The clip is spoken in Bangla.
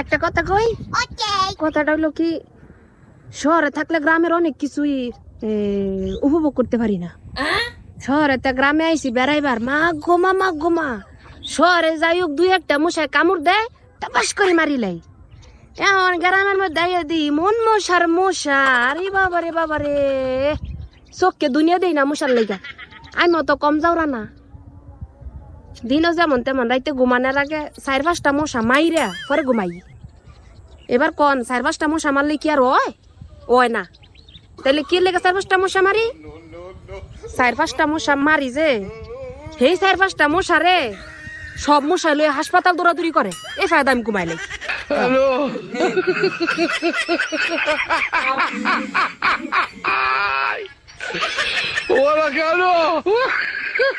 একটা কথা কই, কথাটা হলো কি, শহরে থাকলে গ্রামের অনেক কিছুই উপভোগ করতে পারি না। শহরে তো গ্রামে আইসি বেড়াইবার, মা ঘুমা শহরে যাই হোক দুই একটা মশায় কামড় দেয় টাপাস করে মারিলাই। এখন গ্রামের মধ্যে দাইয়া দি মন মশা, আরে বাবারে চোখকে দুনিয়া দেই না মশার লেগা। আমি অত কম যাওরা না, দিনও যেমন তেমন রাইতে ঘুমানোর আগে 4-5টা মশা মাইরা পরে ঘুমাই। এবার কন 4-5টা মশা মারলে কি আর হয় না? তাহলে কি লেগে 4-5টা মশা মারি? 4-5টা মশা মারি যে সেই 4-5টা মশা রে সব মশা লয়ে হাসপাতাল দৌড়াদৌড়ি করে, এই ফায়দা আমি ঘুমাইলে। ওরা কেন